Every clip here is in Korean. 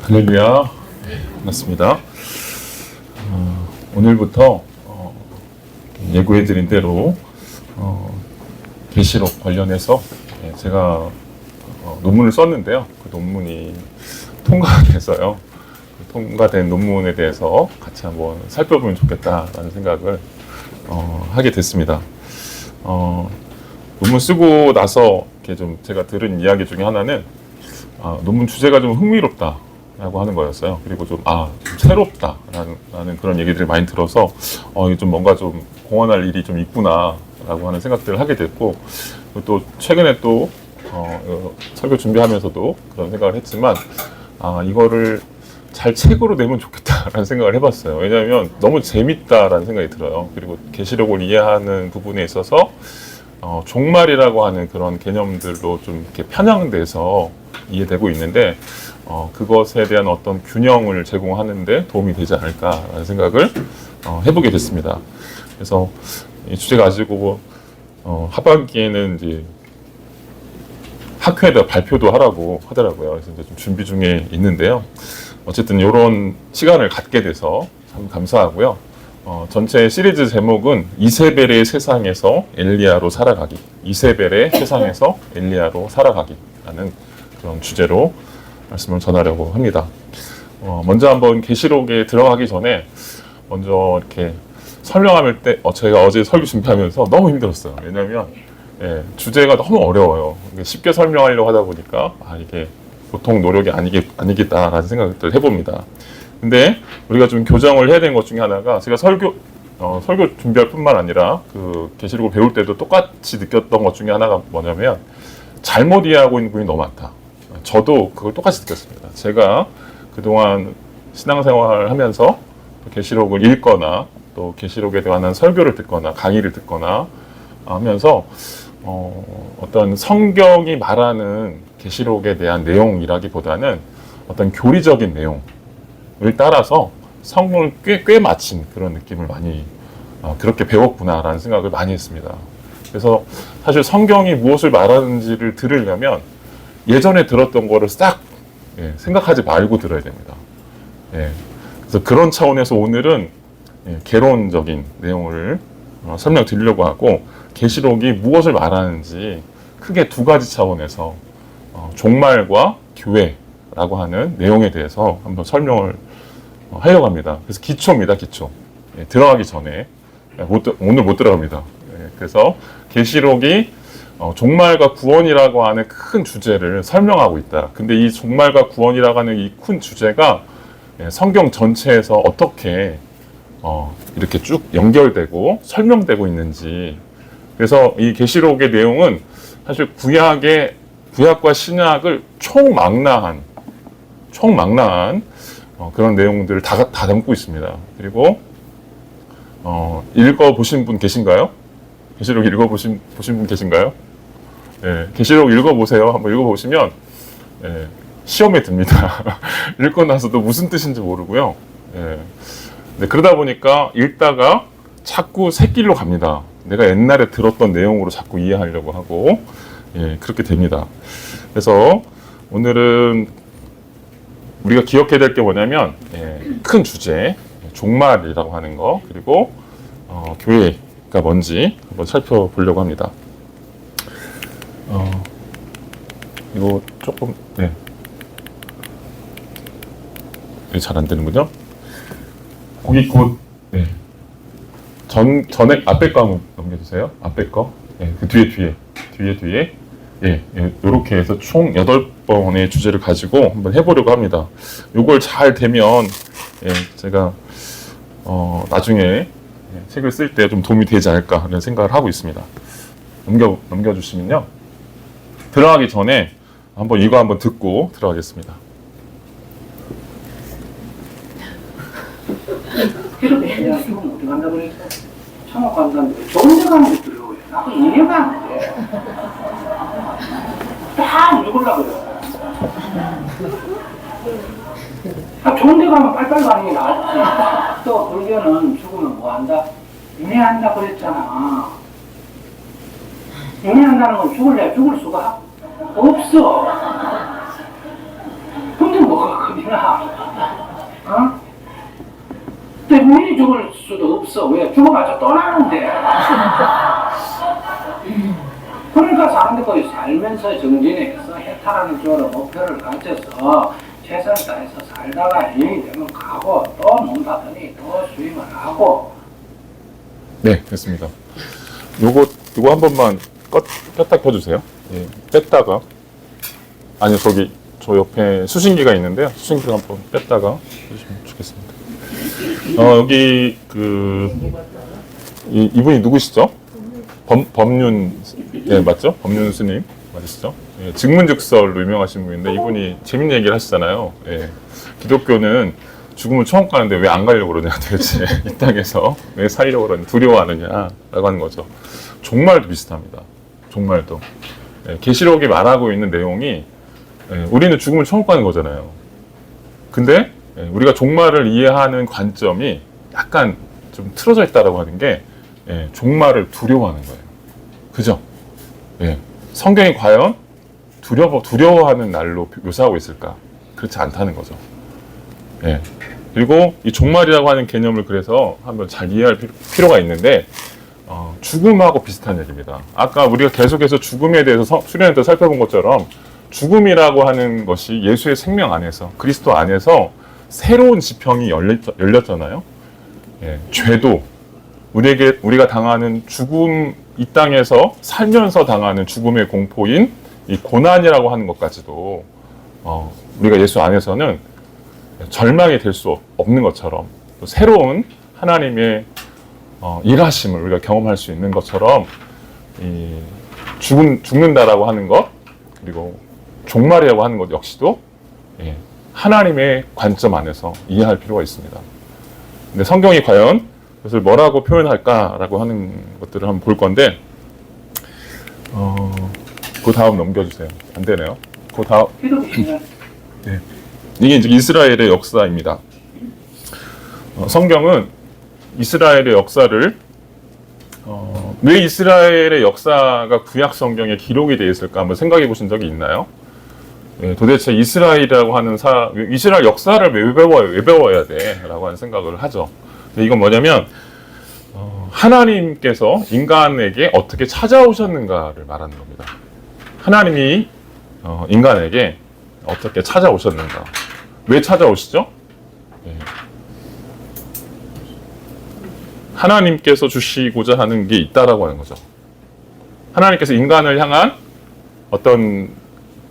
할렐루야. 반갑습니다. 오늘부터 예고해드린 대로 계시록 관련해서 제가 논문을 썼는데요. 그 논문이 통과돼서요. 그 통과된 논문에 대해서 같이 한번 살펴보면 좋겠다라는 생각을 하게 됐습니다. 논문 쓰고 나서 이렇게 좀 제가 들은 이야기 중에 하나는 논문 주제가 좀 흥미롭다라고 하는 거였어요. 그리고 좀 새롭다라는 그런 얘기들을 많이 들어서 이게 좀 뭔가 좀 공헌할 일이 좀 있구나라고 하는 생각들을 하게 됐고, 또 최근에 또 설교 준비하면서도 그런 생각을 했지만 이거를 잘 책으로 내면 좋겠다라는 생각을 해봤어요. 왜냐하면 너무 재밌다라는 생각이 들어요. 그리고 계시록을 이해하는 부분에 있어서 종말이라고 하는 그런 개념들로 좀 이렇게 편향돼서 이해되고 있는데 그것에 대한 어떤 균형을 제공하는데 도움이 되지 않을까라는 생각을 해보게 됐습니다. 그래서 이 주제 가지고 하반기에는 이제 학회에다 발표도 하라고 하더라고요. 그래서 이제 좀 준비 중에 있는데요. 어쨌든 이런 시간을 갖게 돼서 참 감사하고요. 전체 시리즈 제목은 이세벨의 세상에서 엘리야로 살아가기. 이세벨의 세상에서 엘리야로 살아가기라는 그런 주제로 말씀을 전하려고 합니다. 먼저 한번 계시록에 들어가기 전에 먼저 이렇게 설명할 때 제가 어제 설교 준비하면서 너무 힘들었어요. 왜냐하면 주제가 너무 어려워요. 쉽게 설명하려고 하다 보니까 이게 보통 노력이 아니겠다라는 생각을 해봅니다. 근데 우리가 좀 교정을 해야 되는 것 중에 하나가, 제가 설교 준비할 뿐만 아니라 그 계시록을 배울 때도 똑같이 느꼈던 것 중에 하나가 뭐냐면, 잘못 이해하고 있는 분이 너무 많다. 저도 그걸 똑같이 느꼈습니다. 제가 그동안 신앙생활을 하면서 계시록을 읽거나 또 계시록에 관한 설교를 듣거나 강의를 듣거나 하면서 어떤 성경이 말하는 계시록에 대한 내용이라기보다는 어떤 교리적인 내용을 따라서 성경을 꽤 맞힌 그런 느낌을 많이 그렇게 배웠구나라는 생각을 많이 했습니다. 그래서 사실 성경이 무엇을 말하는지를 들으려면 예전에 들었던 거를 싹 생각하지 말고 들어야 됩니다. 그래서 그런 차원에서 오늘은 개론적인 내용을 설명드리려고 하고, 계시록이 무엇을 말하는지 크게 두 가지 차원에서 종말과 교회라고 하는 내용에 대해서 한번 설명을 하려고 합니다. 그래서 기초입니다. 기초. 들어가기 전에 오늘 못 들어갑니다. 그래서 계시록이 종말과 구원이라고 하는 큰 주제를 설명하고 있다. 근데 이 종말과 구원이라고 하는 이 큰 주제가 성경 전체에서 어떻게 이렇게 쭉 연결되고 설명되고 있는지, 그래서 이 계시록의 내용은 사실 구약과 신약을 총망라한 그런 내용들을 다 담고 있습니다. 그리고 읽어보신 분 계신가요? 계시록 읽어보신 분 계신가요? 계시록 읽어보세요. 한번 읽어보시면 시험에 듭니다. 읽고 나서도 무슨 뜻인지 모르고요. 그러다 보니까 읽다가 자꾸 새길로 갑니다. 내가 옛날에 들었던 내용으로 자꾸 이해하려고 하고 그렇게 됩니다. 그래서 오늘은 우리가 기억해야 될 게 뭐냐면 큰 주제, 종말이라고 하는 거, 그리고 교회가 뭔지 한번 살펴보려고 합니다. 이거 조금 잘 안 되는군요. 거기 곧 전액 앞에 거 한번 넘겨주세요. 앞에 거. 그 뒤에. 이렇게 해서 총 8번의 주제를 가지고 한번 해보려고 합니다. 요걸 잘 되면 제가 나중에 책을 쓸 때 좀 도움이 되지 않을까 하는 생각을 하고 있습니다. 넘겨주시면요. 들어가기 전에 이거 한번 듣고 들어가겠습니다. 이렇게 어디 간다 그러니까 창업 간다는데 좋은 데 가는 것들이고 나도 이해 가는데 딱 읽으려고 그래. 좋은 데 가면 빨빨 가는 게 낫지. 또 불교는 죽으면 뭐 한다? 윤회한다 그랬잖아. 윤회한다는 건 죽을 수가 없어. 근데 뭐가 겁이나? 영원히 죽을 수도 없어. 왜? 죽어봤자 또 나는데. 그러니까 사람들이 살면서 정진해서 해탈하는 쪽으로 목표를 가져서 최선을 다해서 살다가 인연이 되면 가고 또 논다더니 또 수임을 하고. 네, 됐습니다. 요거 한 번만 껐다 켜주세요. 예, 뺐다가 아니 저기 저 옆에 수신기가 있는데요. 수신기를 한번 뺐다가 해주시면 좋겠습니다. 여기 이분이 누구시죠? 법륜, 예, 맞죠? 법륜 스님 맞으시죠? 예, 증문즉설로 유명하신 분인데 이분이 재밌는 얘기를 하시잖아요. 예, 기독교는 죽음을 처음 가는데 왜 안 가려고 그러냐 도대체 이 땅에서 왜 살려고 그러냐 두려워하느냐라고 하는 거죠. 종말도 비슷합니다. 종말도 예, 계시록이 말하고 있는 내용이 예, 우리는 죽음을 처음 가는 거잖아요. 근데 예, 우리가 종말을 이해하는 관점이 약간 좀 틀어져 있다라고 하는 게 예, 종말을 두려워하는 거예요. 그죠? 예, 성경이 과연 두려워하는 날로 묘사하고 있을까? 그렇지 않다는 거죠. 예. 그리고 이 종말이라고 하는 개념을 그래서 한번 잘 이해할 필요가 있는데 죽음하고 비슷한 얘기입니다. 아까 우리가 계속해서 죽음에 대해서 수련회 때 살펴본 것처럼 죽음이라고 하는 것이 예수의 생명 안에서 그리스도 안에서 새로운 지평이 열렸잖아요. 예. 죄도 우리가 당하는 죽음, 이 땅에서 살면서 당하는 죽음의 공포인 이 고난이라고 하는 것까지도 우리가 예수 안에서는 절망이 될 수 없는 것처럼 또 새로운 하나님의 일하심을 우리가 경험할 수 있는 것처럼 이 죽는다라고 하는 것 그리고 종말이라고 하는 것 역시도 예, 하나님의 관점 안에서 이해할 필요가 있습니다. 근데 성경이 과연 그것을 뭐라고 표현할까라고 하는 것들을 한번 볼 건데 그 다음 넘겨주세요. 안 되네요. 그 다음 네. 이게 이제 이스라엘의 역사입니다. 성경은 이스라엘의 역사를 왜 이스라엘의 역사가 구약 성경에 기록이 되어 있을까 한번 생각해 보신 적이 있나요? 네, 도대체 이스라엘이라고 하는 이스라엘 역사를 왜 배워야 돼? 라고 하는 생각을 하죠. 근데 이건 뭐냐면 하나님께서 인간에게 어떻게 찾아오셨는가를 말하는 겁니다. 하나님이 인간에게 어떻게 찾아오셨는가? 왜 찾아오시죠? 예. 하나님께서 주시고자 하는 게 있다라고 하는 거죠. 하나님께서 인간을 향한 어떤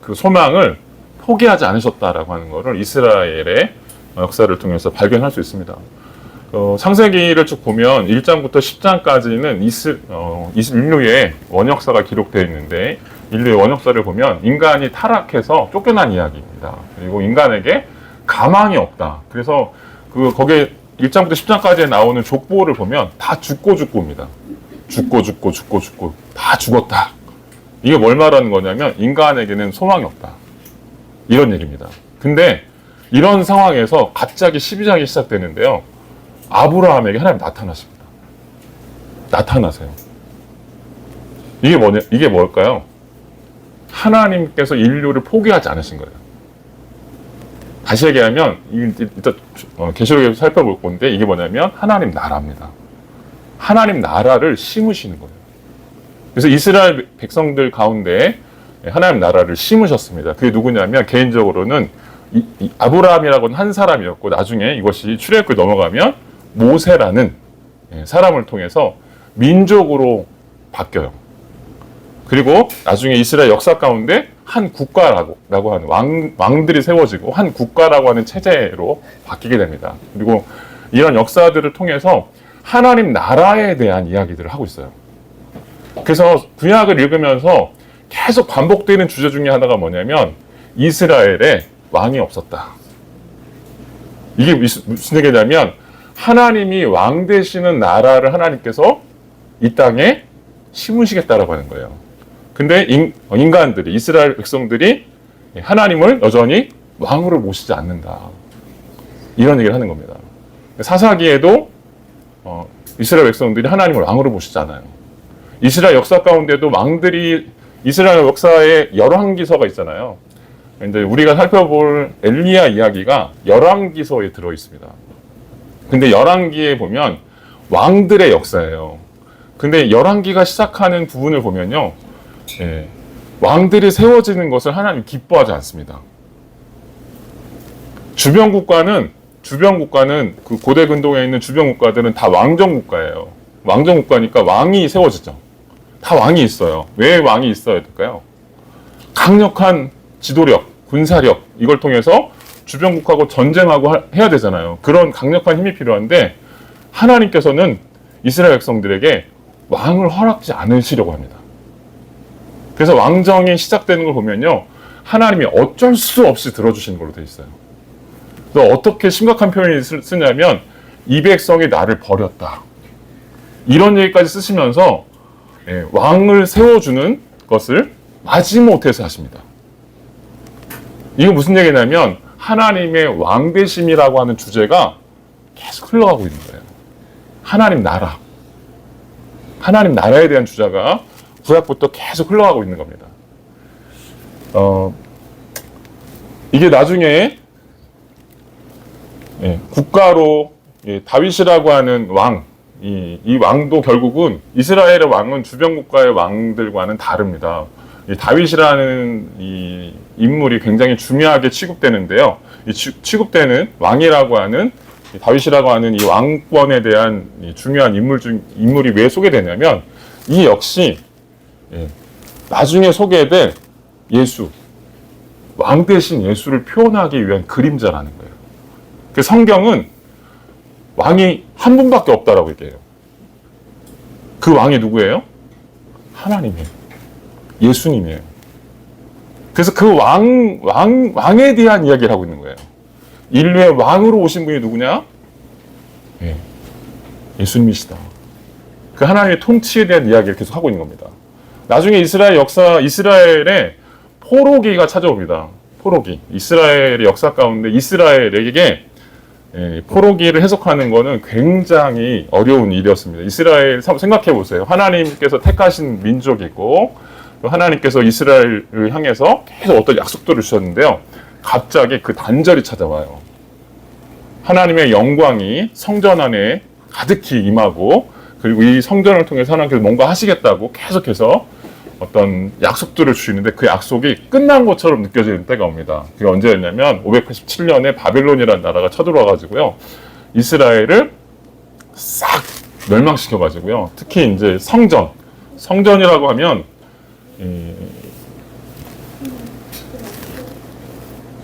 그 소망을 포기하지 않으셨다라고 하는 것을 이스라엘의 역사를 통해서 발견할 수 있습니다. 창세기를 쭉 보면 1장부터 10장까지는 인류의 원역사가 기록되어 있는데 인류의 원역사를 보면 인간이 타락해서 쫓겨난 이야기입니다. 그리고 인간에게 가망이 없다. 그래서 거기에 1장부터 10장까지 나오는 족보를 보면 다 죽고입니다. 죽고 다 죽었다. 이게 뭘 말하는 거냐면 인간에게는 소망이 없다. 이런 얘기입니다. 근데 이런 상황에서 갑자기 12장이 시작되는데요. 아브라함에게 하나님 나타나십니다. 나타나세요. 이게 뭘까요? 하나님께서 인류를 포기하지 않으신 거예요. 다시 얘기하면 일단 계시록에서 살펴볼 건데 이게 뭐냐면 하나님 나라입니다. 하나님 나라를 심으시는 거예요. 그래서 이스라엘 백성들 가운데 하나님 나라를 심으셨습니다. 그게 누구냐면 개인적으로는 아브라함이라고는 한 사람이었고 나중에 이것이 출애굽에 넘어가면 모세라는 사람을 통해서 민족으로 바뀌어요. 그리고 나중에 이스라엘 역사 가운데 한 국가라고 하는 왕들이 세워지고 한 국가라고 하는 체제로 바뀌게 됩니다. 그리고 이런 역사들을 통해서 하나님 나라에 대한 이야기들을 하고 있어요. 그래서 구약을 읽으면서 계속 반복되는 주제 중에 하나가 뭐냐면 이스라엘에 왕이 없었다. 이게 무슨 얘기냐면 하나님이 왕 되시는 나라를 하나님께서 이 땅에 심으시겠다라고 하는 거예요. 근데 인간들이 이스라엘 백성들이 하나님을 여전히 왕으로 모시지 않는다. 이런 얘기를 하는 겁니다. 사사기에도 이스라엘 백성들이 하나님을 왕으로 모시지 않아요. 이스라엘 역사 가운데도 왕들이 이스라엘 역사에 열왕기서가 있잖아요. 근데 우리가 살펴볼 엘리야 이야기가 열왕기서에 들어 있습니다. 근데 열왕기에 보면 왕들의 역사예요. 근데 열왕기가 시작하는 부분을 보면요, 예, 왕들이 세워지는 것을 하나님 기뻐하지 않습니다. 주변 국가는 그 고대 근동에 있는 주변 국가들은 다 왕정 국가예요. 왕정 국가니까 왕이 세워지죠. 다 왕이 있어요. 왜 왕이 있어야 될까요? 강력한 지도력, 군사력, 이걸 통해서 주변 국가하고 전쟁하고 해야 되잖아요. 그런 강력한 힘이 필요한데 하나님께서는 이스라엘 백성들에게 왕을 허락지 않으시려고 합니다. 그래서 왕정이 시작되는 걸 보면요, 하나님이 어쩔 수 없이 들어주시는 걸로 되어 있어요. 또 어떻게 심각한 표현을 쓰냐면 이 백성이 나를 버렸다, 이런 얘기까지 쓰시면서 왕을 세워주는 것을 마지못해서 하십니다. 이거 무슨 얘기냐면 하나님의 왕되심이라고 하는 주제가 계속 흘러가고 있는 거예요. 하나님 나라에 대한 주제가 구약부터 계속 흘러가고 있는 겁니다. 이게 나중에 국가로 다윗이라고 하는 왕, 이 왕도 결국은 이스라엘의 왕은 주변 국가의 왕들과는 다릅니다. 이 다윗이라는 이 인물이 굉장히 중요하게 취급되는데요. 이 취급되는 왕이라고 하는 다윗이라고 하는 이 왕권에 대한 이 중요한 인물이 왜 소개되냐면 이 역시 나중에 소개될 예수, 왕 대신 예수를 표현하기 위한 그림자라는 거예요. 그 성경은 왕이 한 분밖에 없다라고 얘기해요. 그 왕이 누구예요? 하나님이에요. 예수님이에요. 그래서 그 왕에 대한 이야기를 하고 있는 거예요. 인류의 왕으로 오신 분이 누구냐? 예수님이시다. 그 하나님의 통치에 대한 이야기를 계속 하고 있는 겁니다. 나중에 이스라엘에 포로기가 찾아옵니다. 포로기. 이스라엘의 역사 가운데 이스라엘에게 포로기를 해석하는 것은 굉장히 어려운 일이었습니다. 이스라엘 생각해 보세요. 하나님께서 택하신 민족이고 하나님께서 이스라엘을 향해서 계속 어떤 약속들을 주셨는데요. 갑자기 그 단절이 찾아와요. 하나님의 영광이 성전 안에 가득히 임하고 그리고 이 성전을 통해서 하나님께서 뭔가 하시겠다고 계속해서 어떤 약속들을 주시는데 그 약속이 끝난 것처럼 느껴지는 때가 옵니다. 그게 언제였냐면 587년에 바벨론이라는 나라가 쳐들어와가지고요, 이스라엘을 싹 멸망시켜가지고요. 특히 이제 성전이라고 하면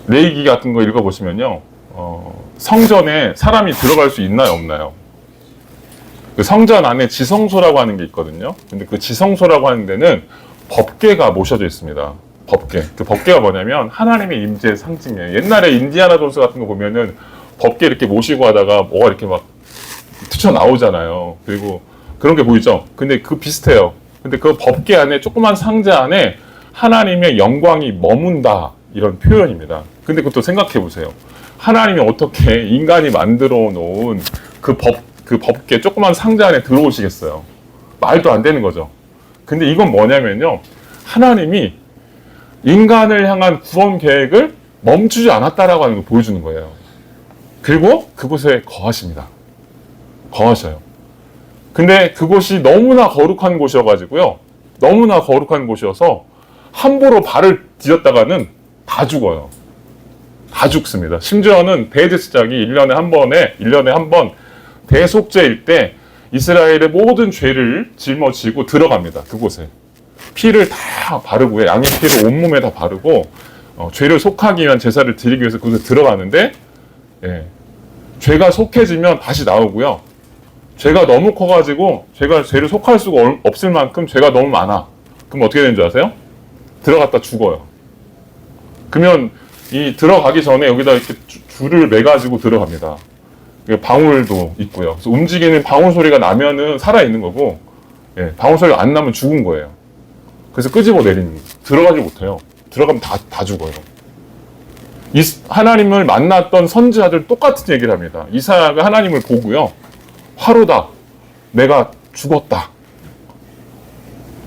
레위기 같은 거 읽어보시면요, 성전에 사람이 들어갈 수 있나요, 없나요? 그 성전 안에 지성소라고 하는 게 있거든요. 근데 그 지성소라고 하는 데는 법궤가 모셔져 있습니다. 법궤. 그 법궤가 뭐냐면 하나님의 임재의 상징이에요. 옛날에 인디아나 존스 같은 거 보면은 법궤 이렇게 모시고 하다가 뭐가 이렇게 막 튀쳐나오잖아요. 그리고 그런 게 보이죠? 근데 그 비슷해요. 근데 그 법궤 안에 조그만 상자 안에 하나님의 영광이 머문다, 이런 표현입니다. 근데 그것도 생각해 보세요. 하나님이 어떻게 인간이 만들어 놓은 그 법궤 조그만 상자 안에 들어오시겠어요? 말도 안 되는 거죠. 근데 이건 뭐냐면요, 하나님이 인간을 향한 구원 계획을 멈추지 않았다라고 하는 걸 보여주는 거예요. 그리고 그곳에 거하십니다. 거하셔요. 근데 그곳이 너무나 거룩한 곳이어가지고요, 너무나 거룩한 곳이어서 함부로 발을 디뎠다가는 다 죽어요. 다 죽습니다. 심지어는 대제사장이 1년에 한 번 대속죄일 때 이스라엘의 모든 죄를 짊어지고 들어갑니다. 그곳에 피를 다 바르고, 양의 피를 온몸에 다 바르고 죄를 속하기 위한 제사를 드리기 위해서 그곳에 들어가는데, 죄가 속해지면 다시 나오고요, 죄가 너무 커가지고 죄를 속할 수가 없을 만큼 죄가 너무 많아. 그럼 어떻게 되는 줄 아세요? 들어갔다 죽어요. 그러면 이 들어가기 전에 여기다 이렇게 줄을 매가지고 들어갑니다. 방울도 있고요. 그래서 움직이는 방울 소리가 나면은 살아있는 거고, 방울 소리가 안 나면 죽은 거예요. 그래서 끄집어 내리는 거예요. 들어가지 못해요. 들어가면 다 죽어요. 하나님을 만났던 선지자들 똑같은 얘기를 합니다. 이사야가 하나님을 보고요, 화로다, 내가 죽었다,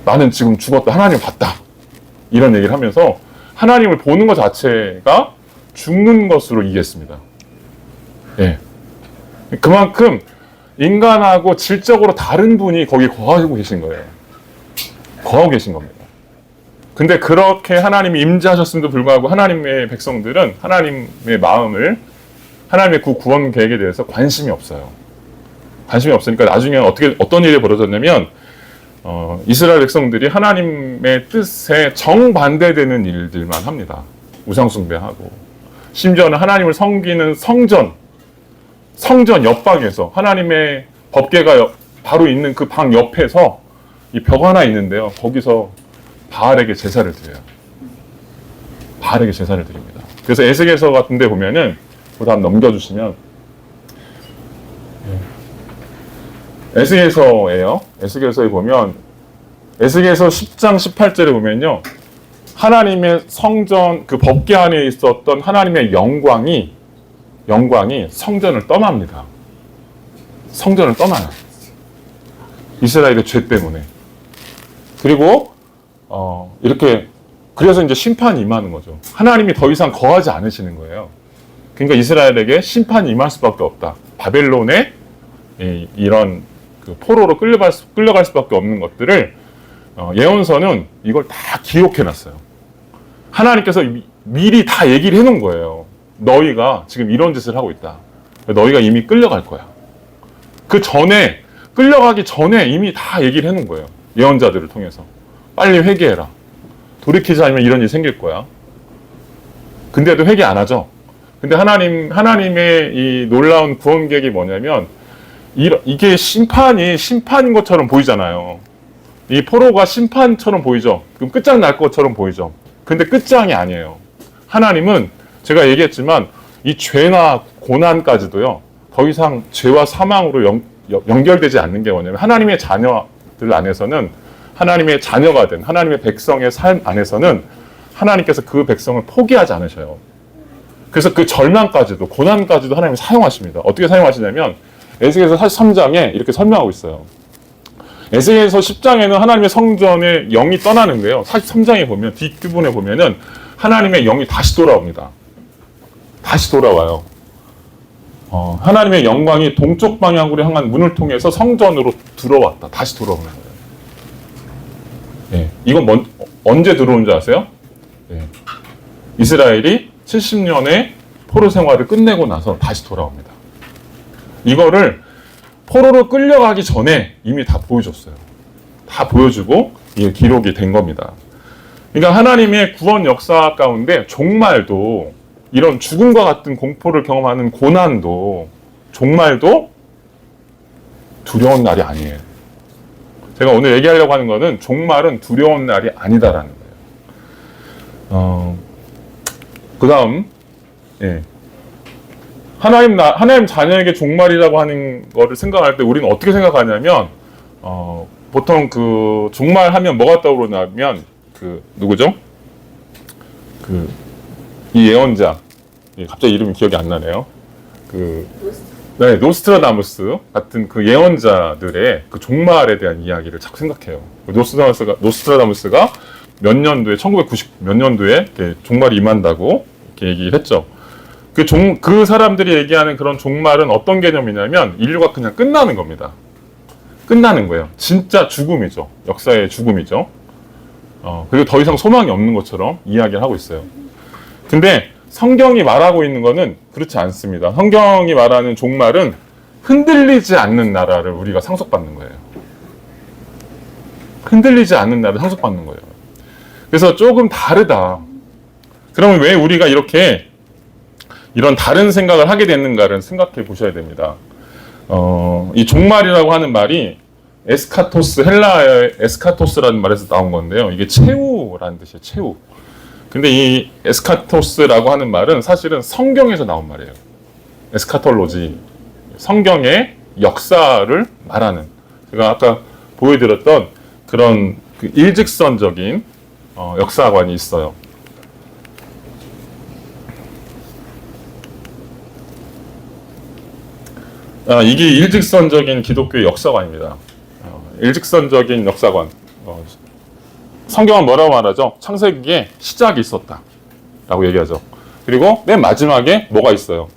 나는 지금 죽었다, 하나님 봤다, 이런 얘기를 하면서 하나님을 보는 것 자체가 죽는 것으로 이해했습니다. 그만큼 인간하고 질적으로 다른 분이 거기 거하고 계신 거예요. 거하고 계신 겁니다. 근데 그렇게 하나님이 임재하셨음에도 불구하고 하나님의 백성들은 하나님의 마음을, 하나님의 그 구원 계획에 대해서 관심이 없어요. 관심이 없으니까 나중에 어떤 일이 벌어졌냐면 이스라엘 백성들이 하나님의 뜻에 정반대되는 일들만 합니다. 우상숭배하고, 심지어는 하나님을 섬기는 성전 옆방에서, 하나님의 법궤가 바로 있는 그 방 옆에서 이 벽 하나 있는데요, 거기서 바알에게 제사를 드려요. 바알에게 제사를 드립니다. 그래서 에스겔서 같은 데 보면은, 그거 한번 넘겨주시면, 에스겔서예요. 에스겔서에 보면, 에스겔서 10장 18절에 보면요, 하나님의 성전, 그 법궤 안에 있었던 하나님의 영광이 성전을 떠납니다. 성전을 떠나요. 이스라엘의 죄 때문에. 그리고 이렇게, 그래서 이제 심판이 임하는 거죠. 하나님이 더 이상 거하지 않으시는 거예요. 그러니까 이스라엘에게 심판이 임할 수밖에 없다. 바벨론의 이런 그 포로로 끌려갈 수밖에 없는 것들을 예언서는 이걸 다 기록해놨어요. 하나님께서 미리 다 얘기를 해놓은 거예요. 너희가 지금 이런 짓을 하고 있다. 너희가 이미 끌려갈 거야. 그 전에, 끌려가기 전에 이미 다 얘기를 해놓은 거예요. 예언자들을 통해서. 빨리 회개해라. 돌이키지 않으면 이런 일이 생길 거야. 근데도 회개 안 하죠. 근데 하나님의 이 놀라운 구원 계획이 뭐냐면, 이게 심판인 것처럼 보이잖아요. 이 포로가 심판처럼 보이죠. 그럼 끝장날 것처럼 보이죠. 근데 끝장이 아니에요. 하나님은 제가 얘기했지만 이 죄나 고난까지도요, 더 이상 죄와 사망으로 연결되지 않는 게 뭐냐면, 하나님의 자녀들 안에서는, 하나님의 자녀가 된 하나님의 백성의 삶 안에서는 하나님께서 그 백성을 포기하지 않으셔요. 그래서 그 절망까지도, 고난까지도 하나님이 사용하십니다. 어떻게 사용하시냐면, 에스겔서 43장에 이렇게 설명하고 있어요. 에스겔서 10장에는 하나님의 성전에 영이 떠나는데요, 43장에 보면, 뒷부분에 보면은 하나님의 영이 다시 돌아옵니다. 다시 돌아와요. 하나님의 영광이 동쪽 방향으로 향한 문을 통해서 성전으로 들어왔다. 다시 돌아오는 거예요. 예, 이건 언제 들어온 줄 아세요? 예, 이스라엘이 70년의 포로 생활을 끝내고 나서 다시 돌아옵니다. 이거를 포로로 끌려가기 전에 이미 다 보여줬어요. 다 보여주고 이게 기록이 된 겁니다. 그러니까 하나님의 구원 역사 가운데 종말도, 이런 죽음과 같은 공포를 경험하는 고난도, 종말도 두려운 날이 아니에요. 제가 오늘 얘기하려고 하는 거는, 종말은 두려운 날이 아니다라는 거예요. 그 다음, 예. 하나님 자녀에게 종말이라고 하는 거를 생각할 때 우리는 어떻게 생각하냐면, 보통 그 종말하면 뭐가 떠오르냐면, 누구죠? 이 예언자, 갑자기 이름이 기억이 안 나네요. 네, 노스트라다무스 같은 그 예언자들의 그 종말에 대한 이야기를 자꾸 생각해요. 노스트라다무스가 몇 년도에, 1990 몇 년도에 종말이 임한다고 이렇게 얘기를 했죠. 그 사람들이 얘기하는 그런 종말은 어떤 개념이냐면, 인류가 그냥 끝나는 겁니다. 끝나는 거예요. 진짜 죽음이죠. 역사의 죽음이죠. 그리고 더 이상 소망이 없는 것처럼 이야기를 하고 있어요. 근데 성경이 말하고 있는 거는 그렇지 않습니다. 성경이 말하는 종말은 흔들리지 않는 나라를 우리가 상속받는 거예요. 흔들리지 않는 나라를 상속받는 거예요. 그래서 조금 다르다. 그러면 왜 우리가 이런 다른 생각을 하게 됐는가를 생각해 보셔야 됩니다. 이 종말이라고 하는 말이 에스카토스, 헬라어의 에스카토스라는 말에서 나온 건데요. 이게 최후라는 뜻이에요. 최후. 근데 이 에스카토스라고 하는 말은 사실은 성경에서 나온 말이에요. 에스카톨로지. 성경의 역사를 말하는. 제가 아까 보여드렸던 그런 그 일직선적인 역사관이 있어요. 이게 일직선적인 기독교의 역사관입니다. 일직선적인 역사관. 성경은 뭐라고 말하죠? 창세기에 시작이 있었다 라고 얘기하죠. 그리고 맨 마지막에 뭐가 있어요?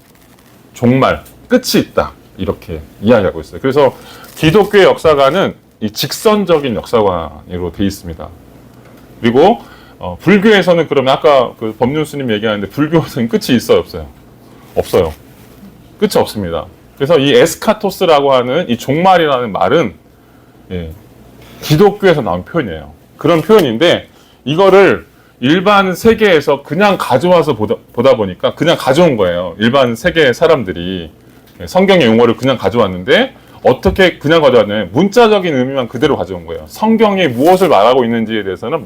종말, 끝이 있다 이렇게 이야기하고 있어요. 그래서 기독교의 역사관은 이 직선적인 역사관으로 되어 있습니다. 그리고 불교에서는 그러면 아까 그 법륜스님 얘기하는데 불교에서는 끝이 있어요, 없어요? 없어요. 끝이 없습니다. 그래서 이 에스카토스라고 하는 이 종말이라는 말은 기독교에서 나온 표현이에요. 그런 표현인데 이거를 일반 세계에서 그냥 가져와서 보다 보니까 그냥 가져온 거예요. 일반 세계 사람들이 성경의 용어를 그냥 가져왔는데 어떻게 그냥 가져왔냐면 문자적인 의미만 그대로 가져온 거예요. 성경이 무엇을 말하고 있는지에 대해서는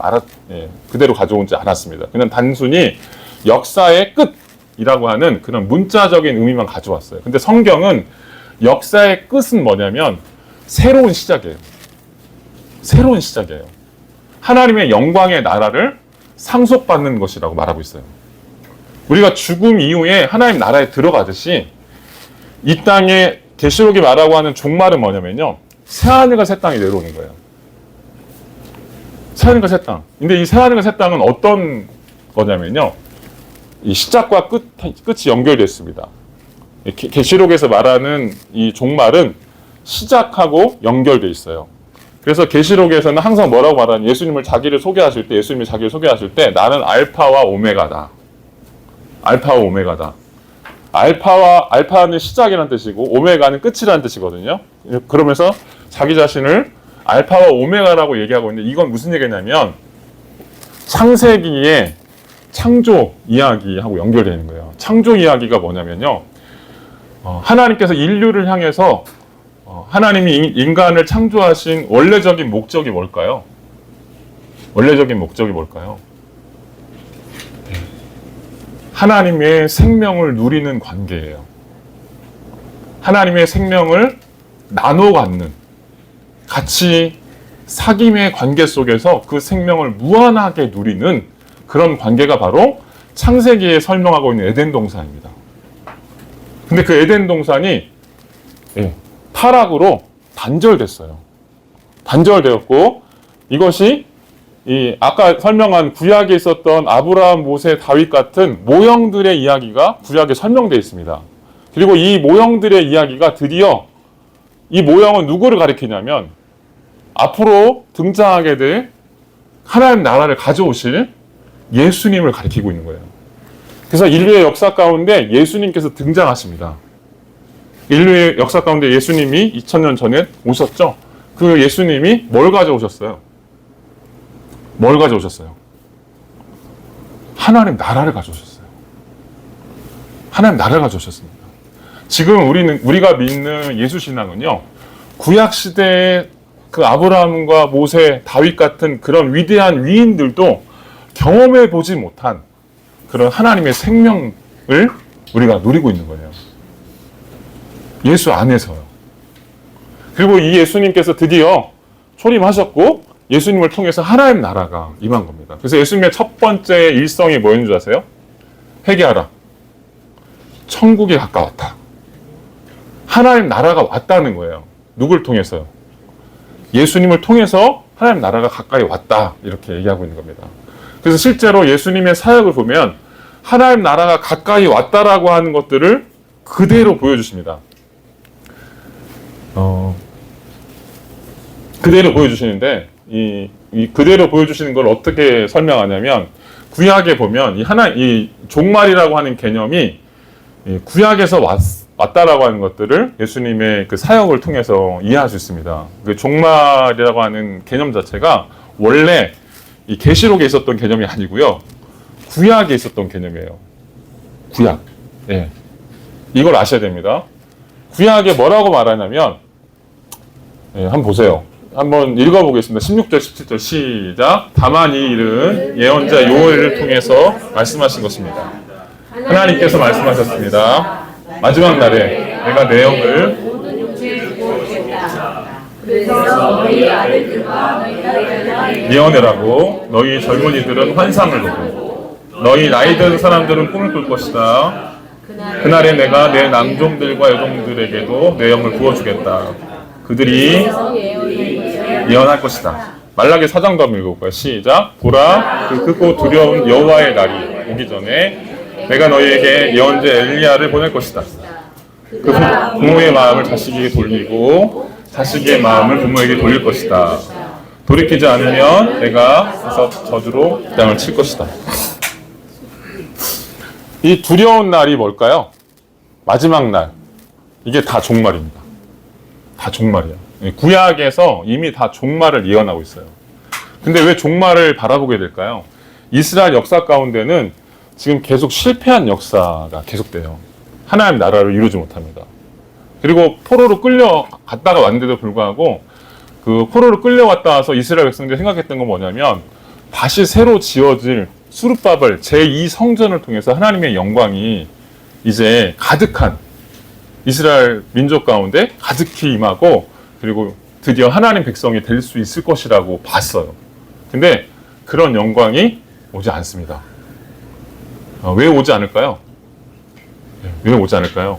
그대로 가져오지 않았습니다. 그냥 단순히 역사의 끝이라고 하는 그런 문자적인 의미만 가져왔어요. 근데 성경은 역사의 끝은 뭐냐면 새로운 시작이에요. 새로운 시작이에요. 하나님의 영광의 나라를 상속받는 것이라고 말하고 있어요. 우리가 죽음 이후에 하나님 나라에 들어가듯이 이 땅에 계시록이 말하고 하는 종말은 뭐냐면요. 새하늘과 새 땅이 내려오는 거예요. 새하늘과 새 땅. 근데 이 새하늘과 새 땅은 어떤 거냐면요. 이 시작과 끝이 연결되어 있습니다. 계시록에서 말하는 이 종말은 시작하고 연결되어 있어요. 그래서 계시록에서는 항상 뭐라고 말하는 예수님이 자기를 소개하실 때 나는 알파와 오메가다. 알파와 오메가다. 알파는 시작이라는 뜻이고 오메가는 끝이라는 뜻이거든요. 그러면서 자기 자신을 알파와 오메가라고 얘기하고 있는데 이건 무슨 얘기냐면 창세기의 창조 이야기하고 연결되는 거예요. 창조 이야기가 뭐냐면요. 하나님께서 인류를 향해서 하나님이 인간을 창조하신 원래적인 목적이 뭘까요? 원래적인 목적이 뭘까요? 하나님의 생명을 누리는 관계예요. 하나님의 생명을 나눠 갖는, 같이 사귐의 관계 속에서 그 생명을 무한하게 누리는 그런 관계가 바로 창세기에 설명하고 있는 에덴 동산입니다. 근데 그 에덴 동산이 타락으로 단절됐어요. 단절되었고 이것이 이 아까 설명한 구약에 있었던 아브라함, 모세, 다윗 같은 모형들의 이야기가 구약에 설명되어 있습니다. 그리고 이 모형들의 이야기가 드디어 이 모형은 누구를 가리키냐면 앞으로 등장하게 될 하나님 나라를 가져오실 예수님을 가리키고 있는 거예요. 그래서 인류의 역사 가운데 예수님께서 등장하십니다. 인류의 역사 가운데 예수님이 2000년 전에 오셨죠. 그 예수님이 뭘 가져오셨어요? 뭘 가져오셨어요? 하나님 나라를 가져오셨어요. 하나님 나라를 가져오셨습니다. 지금 우리가 믿는 예수 신앙은요, 구약 시대의 그 아브라함과 모세, 다윗 같은 그런 위대한 위인들도 경험해 보지 못한 그런 하나님의 생명을 우리가 누리고 있는 거예요. 예수 안에서요. 그리고 이 예수님께서 드디어 초림하셨고 예수님을 통해서 하나님 나라가 임한 겁니다. 그래서 예수님의 첫 번째 일성이 뭐였는 줄 아세요? 회개하라. 천국이 가까웠다. 하나님 나라가 왔다는 거예요. 누굴 통해서요? 예수님을 통해서 하나님 나라가 가까이 왔다. 이렇게 얘기하고 있는 겁니다. 그래서 실제로 예수님의 사역을 보면 하나님 나라가 가까이 왔다라고 하는 것들을 그대로 보여주십니다. 그대로 보여주시는데 이 그대로 보여주시는 걸 어떻게 설명하냐면 구약에 보면 이 종말이라고 하는 개념이 구약에서 왔다라고 하는 것들을 예수님의 그 사역을 통해서 이해할 수 있습니다. 그 종말이라고 하는 개념 자체가 원래 이 계시록에 있었던 개념이 아니고요. 구약에 있었던 개념이에요. 구약. 예. 이걸 아셔야 됩니다. 구약에 뭐라고 말하냐면 한번 보세요. 한번 읽어보겠습니다. 16절, 17절 시작. 다만 이 일은 예언자 요엘을 통해서 말씀하신 것입니다. 하나님께서 말씀하셨습니다. 마지막 날에 내가 내 영을 모든 육체에 부어주겠다. 그래서 너희 아들들과 너희 딸들과 예언해라고 너희 젊은이들은 환상을 보고 너희 나이 든 사람들은 꿈을 꿀 것이다. 그날에 내가 내 남종들과 여종들에게도 내 영을 부어주겠다. 그들이 예언할 것이다. 말라기 4장도 한번 읽어볼까요? 시작. 보라, 그 크고 두려운 여호와의 날이 오기 전에 내가 너희에게 예언자 엘리야를 보낼 것이다. 그 부모의 마음을 자식에게 돌리고 자식의 마음을 부모에게 돌릴 것이다. 돌이키지 않으면 내가 그래서 저주로 이 땅을 칠 것이다. 이 두려운 날이 뭘까요? 마지막 날. 이게 다 종말입니다. 다 종말이야. 구약에서 이미 다 종말을 예언하고 있어요. 근데 왜 종말을 바라보게 될까요? 이스라엘 역사 가운데는 지금 계속 실패한 역사가 계속돼요. 하나님 나라를 이루지 못합니다. 그리고 포로로 끌려갔다가 왔는데도 불구하고 그 포로로 끌려왔다 와서 이스라엘 백성들이 생각했던 건 뭐냐면 다시 새로 지어질 수르바벨 제2성전을 통해서 하나님의 영광이 이제 가득한 이스라엘 민족 가운데 가득히 임하고 그리고 드디어 하나님 백성이 될 수 있을 것이라고 봤어요. 근데 그런 영광이 오지 않습니다. 왜 오지 않을까요? 왜 오지 않을까요?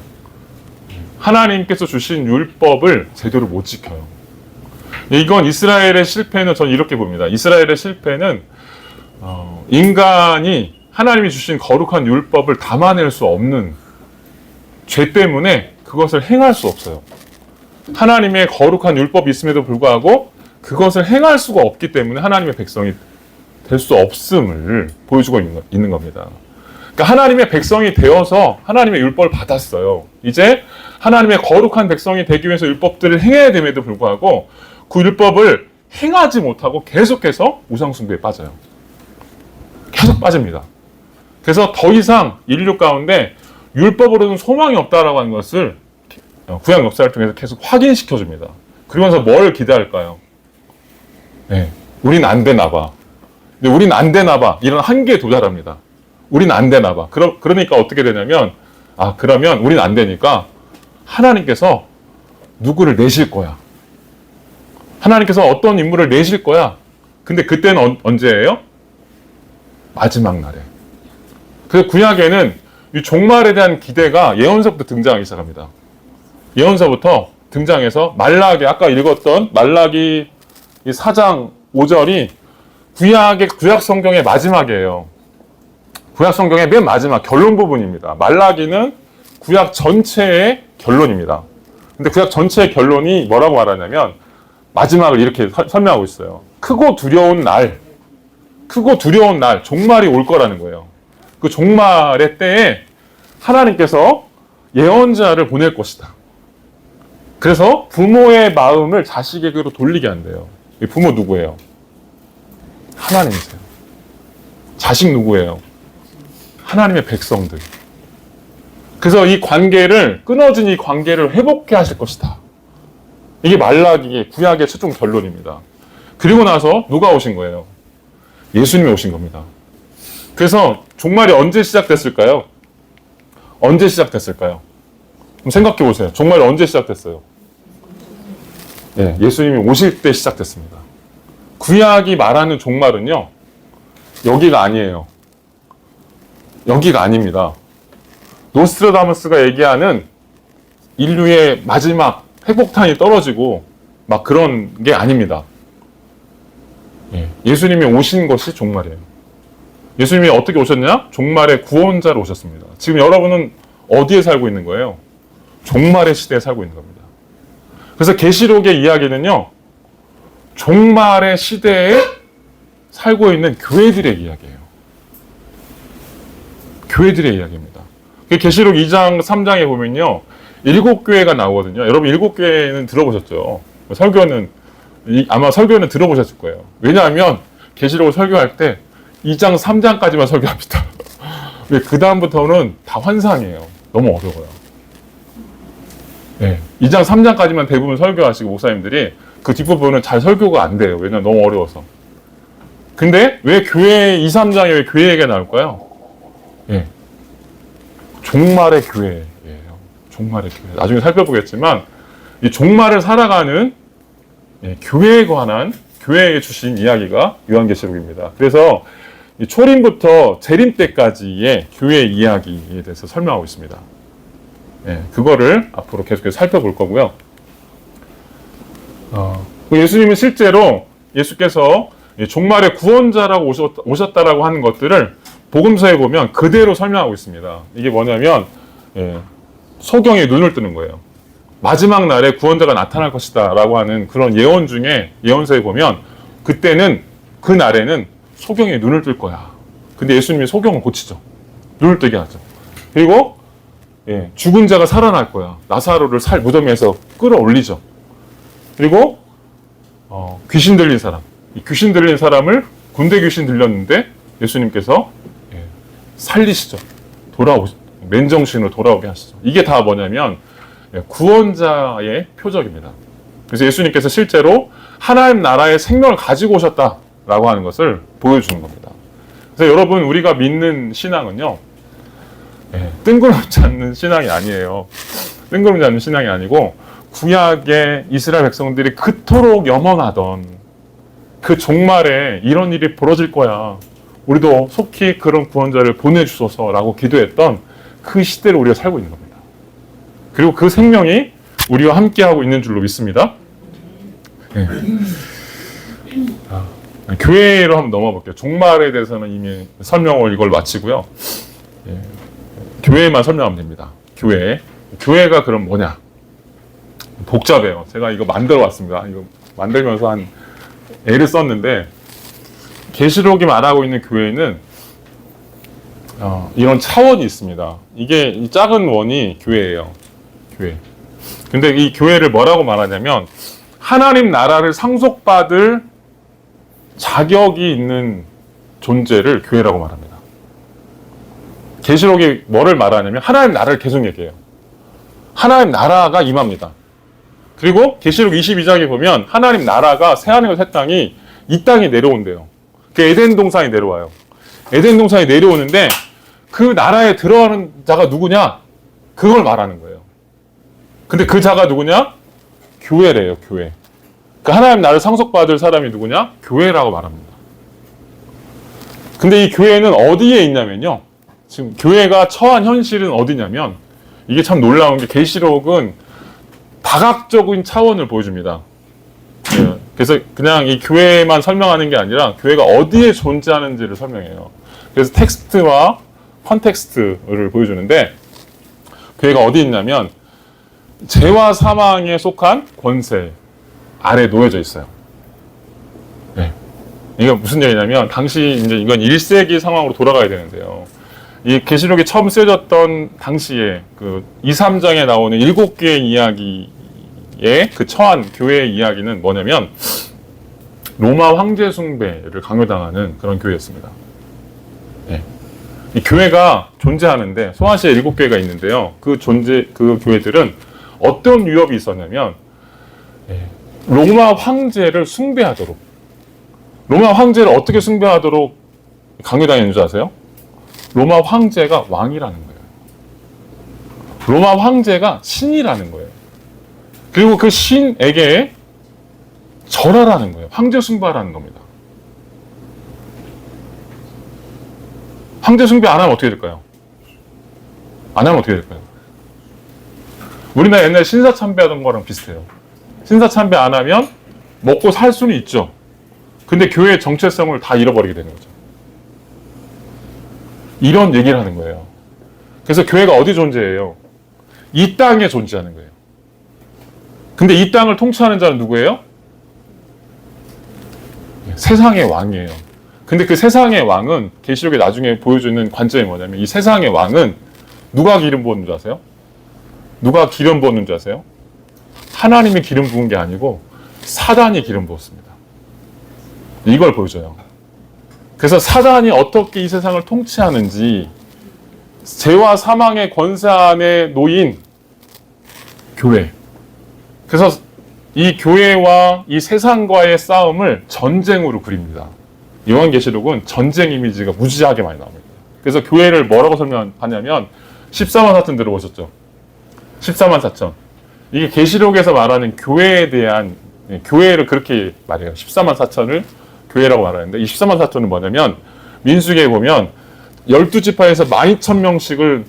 하나님께서 주신 율법을 제대로 못 지켜요. 이건 이스라엘의 실패는 저는 이렇게 봅니다. 이스라엘의 실패는 인간이 하나님이 주신 거룩한 율법을 담아낼 수 없는 죄 때문에 그것을 행할 수 없어요. 하나님의 거룩한 율법이 있음에도 불구하고 그것을 행할 수가 없기 때문에 하나님의 백성이 될 수 없음을 보여주고 있는 겁니다. 그러니까 하나님의 백성이 되어서 하나님의 율법을 받았어요. 이제 하나님의 거룩한 백성이 되기 위해서 율법들을 행해야 됨에도 불구하고 그 율법을 행하지 못하고 계속해서 우상숭배에 빠져요. 계속 빠집니다. 그래서 더 이상 인류 가운데 율법으로는 소망이 없다라고 하는 것을 구약 역사를 통해서 계속 확인시켜줍니다. 그러면서 뭘 기대할까요? 네, 우린 안 되나 봐. 근데 우린 안 되나 봐. 이런 한계에 도달합니다. 우린 안 되나 봐. 그러니까 어떻게 되냐면 그러면 우린 안 되니까 하나님께서 누구를 내실 거야. 하나님께서 어떤 인물을 내실 거야. 근데 그때는 언제예요? 마지막 날에. 그래서 구약에는 이 종말에 대한 기대가 예언서부터 등장하기 시작합니다. 예언서부터 등장해서 말라기, 아까 읽었던 말라기 4장 5절이 구약 성경의 마지막이에요. 구약 성경의 맨 마지막 결론 부분입니다. 말라기는 구약 전체의 결론입니다. 근데 구약 전체의 결론이 뭐라고 말하냐면 마지막을 이렇게 설명하고 있어요. 크고 두려운 날, 종말이 올 거라는 거예요. 그 종말의 때에 하나님께서 예언자를 보낼 것이다. 그래서 부모의 마음을 자식에게로 돌리게 한대요. 이 부모 누구예요? 하나님이세요. 자식 누구예요? 하나님의 백성들. 그래서 이 관계를, 끊어진 이 관계를 회복해 하실 것이다. 이게 말라기의 구약의 최종 결론입니다. 그리고 나서 누가 오신 거예요? 예수님이 오신 겁니다. 그래서 종말이 언제 시작됐을까요? 언제 시작됐을까요? 그럼 생각해 보세요. 종말이 언제 시작됐어요? 네, 예수님이 오실 때 시작됐습니다. 구약이 말하는 종말은요, 여기가 아니에요. 여기가 아닙니다. 노스트라다무스가 얘기하는 인류의 마지막 회복탄이 떨어지고 막 그런 게 아닙니다. 예수님이 오신 것이 종말이에요. 예수님이 어떻게 오셨냐? 종말의 구원자로 오셨습니다. 지금 여러분은 어디에 살고 있는 거예요? 종말의 시대에 살고 있는 겁니다. 그래서 계시록의 이야기는요, 종말의 시대에 살고 있는 교회들의 이야기예요. 교회들의 이야기입니다. 계시록 2장, 3장에 보면요, 7교회가 나오거든요. 여러분 7교회는 들어보셨죠? 아마 설교는 들어보셨을 거예요. 왜냐하면 계시록을 설교할 때 2장, 3장까지만 설교합니다. 그 다음부터는 다 환상이에요. 너무 어려워요. 네, 2장, 3장까지만 대부분 설교하시고 목사님들이 그 뒷부분은 잘 설교가 안 돼요. 왜냐면 너무 어려워서. 근데 왜 교회 2, 3장에 왜 교회 얘기가 나올까요? 예. 종말의 교회예요. 종말의 교회. 나중에 살펴보겠지만 이 종말을 살아가는 교회에 관한 교회에 주신 이야기가 요한계시록입니다. 그래서 이 초림부터 재림 때까지의 교회 이야기에 대해서 설명하고 있습니다. 그거를 앞으로 계속해서 살펴볼 거고요. 예수님은 실제로 예수께서 종말의 구원자라고 오셨다라고 하는 것들을 복음서에 보면 그대로 설명하고 있습니다. 이게 뭐냐면 소경의 눈을 뜨는 거예요. 마지막 날에 구원자가 나타날 것이다 라고 하는 그런 예언 중에, 예언서에 보면 그때는, 그 날에는 소경의 눈을 뜰 거야. 근데 예수님이 소경을 고치죠. 눈을 뜨게 하죠. 그리고 죽은 자가 살아날 거야. 나사로를 무덤에서 끌어올리죠. 그리고 귀신 들린 사람, 이 귀신 들린 사람을, 군대 귀신 들렸는데 예수님께서 살리시죠. 맨정신으로 돌아오게 하시죠. 이게 다 뭐냐면 구원자의 표적입니다. 그래서 예수님께서 실제로 하나님 나라의 생명을 가지고 오셨다라고 하는 것을 보여주는 겁니다. 그래서 여러분, 우리가 믿는 신앙은요, 뜬구름지 않는 신앙이 아니에요. 뜬구름지 않는 신앙이 아니고, 구약의 이스라엘 백성들이 그토록 염원하던 그 종말에 이런 일이 벌어질 거야, 우리도 속히 그런 구원자를 보내주소서라고 기도했던 그 시대를 우리가 살고 있는 겁니다. 그리고 그 생명이 우리와 함께하고 있는 줄로 믿습니다. 교회로 한번 넘어볼게요. 종말에 대해서는 이미 설명을 이걸 마치고요. 교회만 설명하면 됩니다. 교회가 그럼 뭐냐? 복잡해요. 제가 이거 만들어 왔습니다. 이거 만들면서 한 애를 썼는데, 계시록이 말하고 있는 교회는 이런 차원이 있습니다. 이게 이 작은 원이 교회예요. 교회. 근데 이 교회를 뭐라고 말하냐면, 하나님 나라를 상속받을 자격이 있는 존재를 교회라고 말합니다. 계시록이 뭐를 말하냐면 하나님 나라를 계속 얘기해요. 하나님 나라가 임합니다. 그리고 계시록 22장에 보면 하나님 나라가 새하늘과 새 땅이 이 땅에 내려온대요. 그 에덴 동산에 내려와요. 에덴 동산에 내려오는데 그 나라에 들어가는 자가 누구냐? 그걸 말하는 거예요. 근데 그 자가 누구냐? 교회래요, 교회. 그 하나님 나라를 상속받을 사람이 누구냐? 교회라고 말합니다. 근데 이 교회는 어디에 있냐면요, 지금 교회가 처한 현실은 어디냐면, 이게 참 놀라운 게 계시록은 다각적인 차원을 보여줍니다. 그래서 그냥 이 교회만 설명하는 게 아니라 교회가 어디에 존재하는지를 설명해요. 그래서 텍스트와 컨텍스트를 보여주는데, 교회가 어디 있냐면 죄와 사망에 속한 권세 아래 놓여져 있어요. 이게 무슨 얘기냐면, 당시 이제 이건 1세기 상황으로 돌아가야 되는데요. 이 계시록이 처음 쓰여졌던 당시에 그 2, 3장에 나오는 7개의 이야기의 그 처한 교회의 이야기는 뭐냐면, 로마 황제 숭배를 강요당하는 그런 교회였습니다. 이 교회가 존재하는데 소아시아에 7개가 있는데요. 그 교회들은 어떤 위협이 있었냐면, 로마 황제를 숭배하도록, 로마 황제를 어떻게 숭배하도록 강요당했는 줄 아세요? 로마 황제가 왕이라는 거예요. 로마 황제가 신이라는 거예요. 그리고 그 신에게 절하라는 거예요. 황제 숭배하라는 겁니다. 황제 숭배 안 하면 어떻게 될까요? 안 하면 어떻게 될까요? 우리나라 옛날에 신사참배하던 거랑 비슷해요. 신사참배 안 하면 먹고 살 수는 있죠. 근데 교회의 정체성을 다 잃어버리게 되는 거죠. 이런 얘기를 하는 거예요. 그래서 교회가 어디 존재해요? 이 땅에 존재하는 거예요. 근데 이 땅을 통치하는 자는 누구예요? 세상의 왕이에요. 근데 그 세상의 왕은 계시록에 나중에 보여주는 관점이 뭐냐면, 이 세상의 왕은 누가 기름 부었는 줄 아세요? 누가 기름 부었는 줄 아세요? 하나님이 기름 부은 게 아니고 사단이 기름 부었습니다. 이걸 보여줘요. 그래서 사단이 어떻게 이 세상을 통치하는지, 죄와 사망의 권세 안에 놓인 교회. 그래서 이 교회와 이 세상과의 싸움을 전쟁으로 그립니다. 요한계시록은 전쟁 이미지가 무지하게 많이 나옵니다. 그래서 교회를 뭐라고 설명하냐면 14만 4천 들어보셨죠? 14만 4천. 이게 계시록에서 말하는 교회에 대한, 교회를 그렇게 말해요. 14만 4천을 교회라고 말하는데, 이 14만 4천은 뭐냐면, 민수기에 보면 12지파에서 12,000명씩을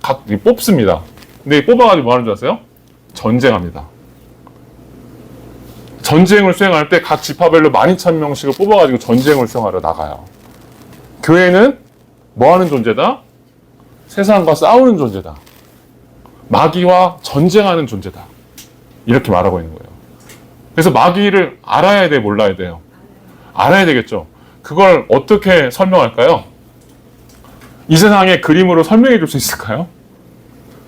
각 뽑습니다. 근데 뽑아가지고 뭐 하는 줄 아세요? 전쟁합니다. 전쟁을 수행할 때 각 지파별로 12,000명씩을 뽑아가지고 전쟁을 수행하러 나가요. 교회는 뭐 하는 존재다? 세상과 싸우는 존재다. 마귀와 전쟁하는 존재다. 이렇게 말하고 있는 거예요. 그래서 마귀를 알아야 돼, 몰라야 돼요? 알아야 되겠죠. 그걸 어떻게 설명할까요? 이 세상의 그림으로 설명해 줄 수 있을까요?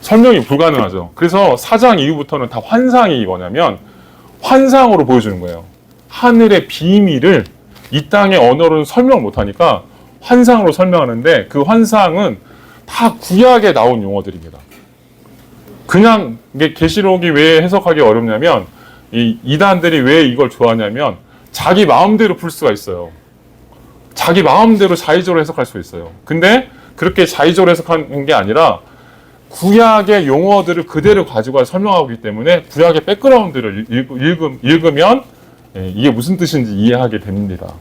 설명이 불가능하죠. 그래서 4장 이후부터는 다 환상이 뭐냐면 환상으로 보여주는 거예요. 하늘의 비밀을 이 땅의 언어로는 설명 못하니까 환상으로 설명하는데 그 환상은 다 구약에 나온 용어들입니다. 그냥 이게 계시록이 왜 해석하기 어렵냐면 이 이단들이 왜 이걸 좋아하냐면 자기 마음대로 풀 수가 있어요. 자기 마음대로 자의적으로 해석할 수 있어요. 근데 그렇게 자의적으로 해석하는 게 아니라 구약의 용어들을 그대로 가지고 설명하고 있기 때문에 구약의 백그라운드를 읽으면 이게 무슨 뜻인지 이해하게 됩니다.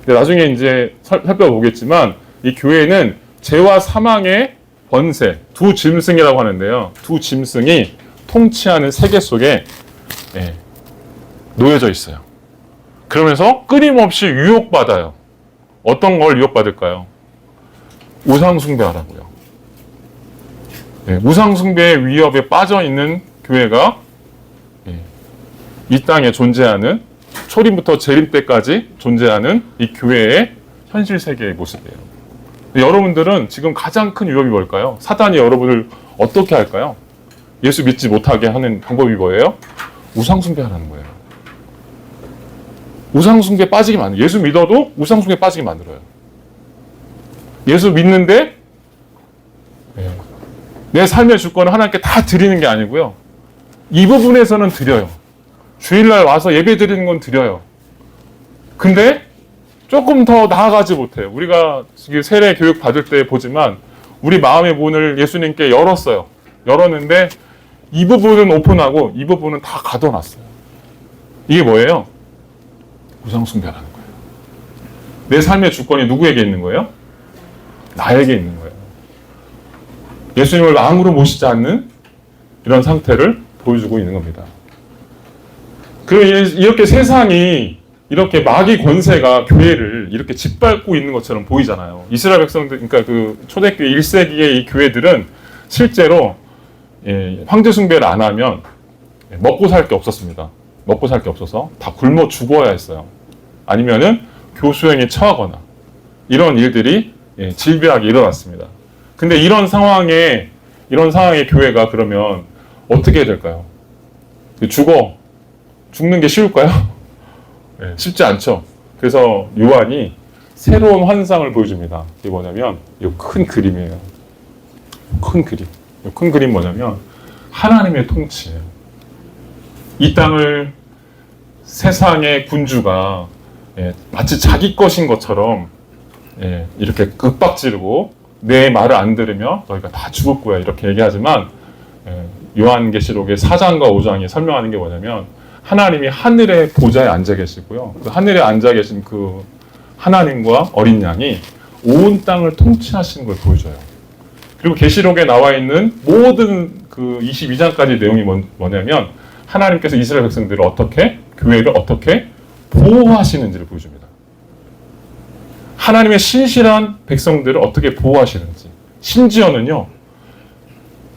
나중에 이제 살펴보겠지만 이 교회는 죄와 사망의 번세, 두 짐승이라고 하는데요. 두 짐승이 통치하는 세계 속에 놓여져 있어요. 그러면서 끊임없이 유혹받아요. 어떤 걸 유혹받을까요? 우상숭배하라고요. 우상숭배의 위협에 빠져있는 교회가 이 땅에 존재하는 초림부터 재림 때까지 존재하는 이 교회의 현실 세계의 모습이에요. 여러분들은 지금 가장 큰 위협이 뭘까요? 사단이 여러분을 어떻게 할까요? 예수 믿지 못하게 하는 방법이 뭐예요? 우상숭배하라는 거예요. 우상숭배 빠지게 만들어요. 예수 믿어도 우상숭배 빠지게 만들어요. 예수 믿는데 내 삶의 주권을 하나님께 다 드리는 게 아니고요. 이 부분에서는 드려요. 주일날 와서 예배 드리는 건 드려요. 근데 조금 더 나아가지 못해요. 우리가 세례 교육 받을 때 보지만 우리 마음의 문을 예수님께 열었어요. 열었는데 이 부분은 오픈하고 이 부분은 다 가둬놨어요. 이게 뭐예요? 우상숭배라는 거예요. 내 삶의 주권이 누구에게 있는 거예요? 나에게 있는 거예요. 예수님을 마음으로 모시지 않는 이런 상태를 보여주고 있는 겁니다. 이렇게 세상이 이렇게 마귀 권세가 교회를 이렇게 짓밟고 있는 것처럼 보이잖아요. 이스라엘 백성들, 그러니까 그 초대교회 1세기의 이 교회들은 실제로 황제 숭배를 안 하면 먹고 살 게 없었습니다. 먹고 살 게 없어서 다 굶어 죽어야 했어요. 아니면은 교수형에 처하거나 이런 일들이 질비하게 일어났습니다. 근데 이런 상황에 교회가 그러면 어떻게 해야 될까요? 죽는 게 쉬울까요? 쉽지 않죠. 그래서 요한이 새로운 환상을 보여줍니다. 이게 뭐냐면 이 큰 그림이에요. 큰 그림. 이 큰 그림 뭐냐면 하나님의 통치예요. 이 땅을 세상의 군주가 마치 자기 것인 것처럼 이렇게 윽박지르고 내 말을 안 들으며 너희가 다 죽을 거야 이렇게 얘기하지만 요한계시록의 4장과 5장이 설명하는 게 뭐냐면 하나님이 하늘의 보좌에 앉아 계시고요. 그 하늘에 앉아 계신 그 하나님과 어린 양이 온 땅을 통치하시는 걸 보여줘요. 그리고 계시록에 나와 있는 모든 그 22장까지 내용이 뭐냐면 하나님께서 이스라엘 백성들을 교회를 어떻게 보호하시는지를 보여줍니다. 하나님의 신실한 백성들을 어떻게 보호하시는지. 심지어는요,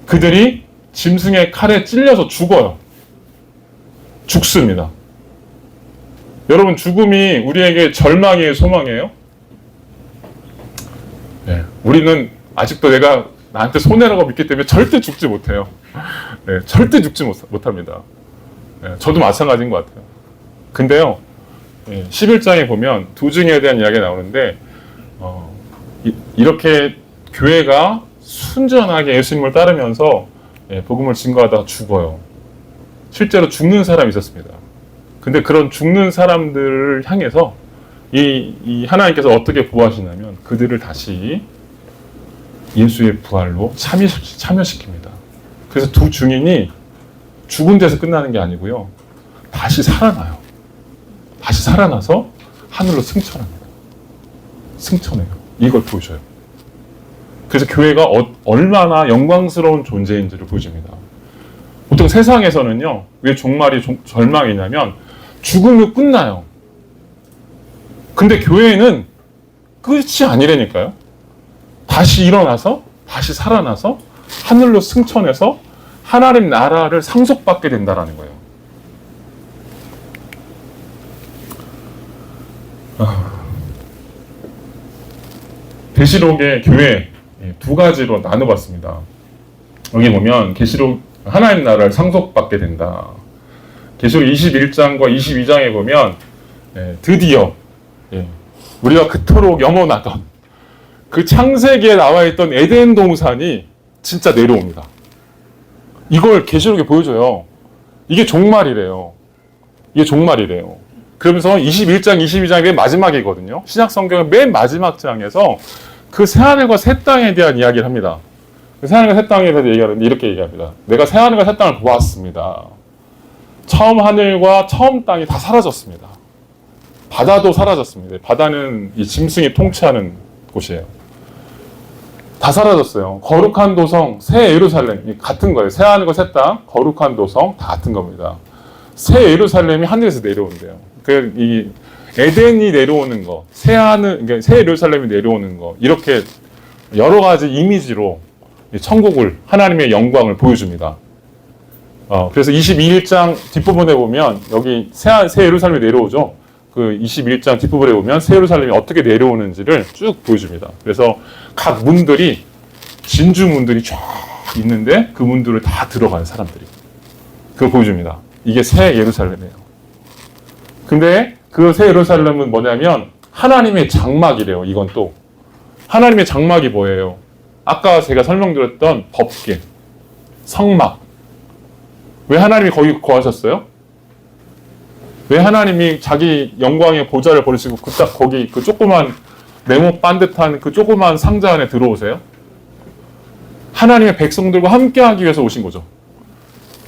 그들이 짐승의 칼에 찔려서 죽어요. 죽습니다. 여러분, 죽음이 우리에게 절망이에요, 소망이에요? 우리는 아직도 내가 나한테 손해라고 믿기 때문에 절대 죽지 못해요. 절대 죽지 못합니다. 저도 마찬가지인 것 같아요. 근데요, 11장에 보면 두 증인에 대한 이야기가 나오는데 이렇게 교회가 순전하게 예수님을 따르면서 복음을 증거하다가 죽어요. 실제로 죽는 사람이 있었습니다. 근데 그런 죽는 사람들을 향해서 이 하나님께서 어떻게 보호하시냐면 그들을 다시 예수의 부활로 참여시킵니다. 그래서 두 증인이 죽은 데서 끝나는 게 아니고요. 다시 살아나요. 다시 살아나서 하늘로 승천합니다. 승천해요. 이걸 보여줘요. 그래서 교회가 얼마나 영광스러운 존재인지를 보여줍니다. 보통 세상에서는요, 왜 종말이 절망이냐면 죽으면 끝나요. 근데 교회는 끝이 아니라니까요. 다시 일어나서, 다시 살아나서 하늘로 승천해서 하나님 나라를 상속받게 된다라는 거예요. 계시록의 교회 두 가지로 나눠봤습니다. 여기 보면 계시록 하나님 나라를 상속받게 된다. 계시록 21장과 22장에 보면 드디어 우리가 그토록 염원하던 그 창세기에 나와 있던 에덴 동산이 진짜 내려옵니다. 이걸 계시록에 보여줘요. 이게 종말이래요. 이게 종말이래요. 그러면서 21장, 22장이 맨 마지막이거든요. 신약 성경의 맨 마지막 장에서 그 새하늘과 새 땅에 대한 이야기를 합니다. 그 새하늘과 새 땅에 대해서 얘기하는데 이렇게 얘기합니다. 내가 새하늘과 새 땅을 보았습니다. 처음 하늘과 처음 땅이 다 사라졌습니다. 바다도 사라졌습니다. 바다는 이 짐승이 통치하는 곳이에요. 다 사라졌어요. 거룩한 도성, 새 예루살렘 같은 거예요. 새 하늘과 새 땅, 거룩한 도성 다 같은 겁니다. 새 예루살렘이 하늘에서 내려온대요. 이 에덴이 내려오는 거, 새 하늘, 그러니까 새 예루살렘이 내려오는 거 이렇게 여러 가지 이미지로 천국을 하나님의 영광을 보여줍니다. 그래서 21장 뒷부분에 보면 여기 새 예루살렘이 내려오죠. 그 21장 뒷부분에 보면 새 예루살렘이 어떻게 내려오는지를 쭉 보여줍니다. 그래서 각 문들이 진주 문들이 쫙 있는데 그 문들을 다 들어가는 사람들이 그걸 보여줍니다. 이게 새 예루살렘이에요. 근데 그 새 예루살렘은 뭐냐면 하나님의 장막이래요. 이건 또 하나님의 장막이 뭐예요? 아까 제가 설명드렸던 법궤, 성막. 왜 하나님이 거기 거하셨어요? 왜 하나님이 자기 영광의 보좌를 버리시고 거기 그 조그만 네모 반듯한 그 조그만 상자 안에 들어오세요? 하나님의 백성들과 함께하기 위해서 오신 거죠.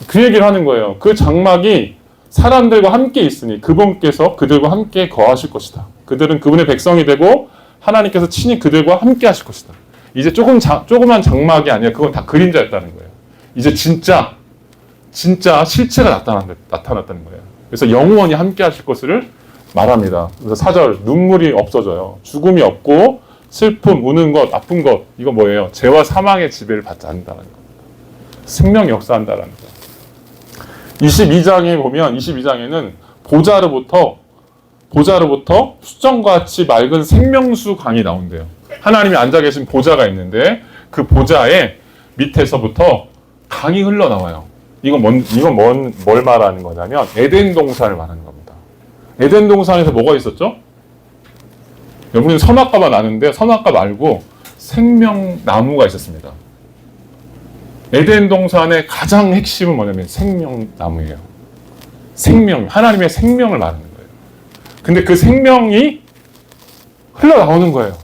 그 얘기를 하는 거예요. 그 장막이 사람들과 함께 있으니 그분께서 그들과 함께 거하실 것이다. 그들은 그분의 백성이 되고 하나님께서 친히 그들과 함께 하실 것이다. 이제 조그만 장막이 아니라 그건 다 그림자였다는 거예요. 이제 진짜 실체가 나타났다는 거예요. 그래서 영원히 함께 하실 것을 말합니다. 그래서 4절 눈물이 없어져요. 죽음이 없고 슬픔, 우는 것, 아픈 것 이거 뭐예요? 죄와 사망의 지배를 받지 않는다는 겁니다. 생명이 역사한다는 거예요. 22장에 보면 22장에는 보좌로부터 수정같이 맑은 생명수 강이 나온대요. 하나님이 앉아 계신 보좌가 있는데 그 보좌의 밑에서부터 강이 흘러나와요. 이건 뭘 말하는 거냐면 에덴 동산을 말하는 겁니다. 에덴 동산에서 뭐가 있었죠? 여러분은 선악과만 아는데 선악과 말고 생명나무가 있었습니다. 에덴 동산의 가장 핵심은 뭐냐면 생명나무예요. 하나님의 생명을 말하는 거예요. 근데 그 생명이 흘러나오는 거예요.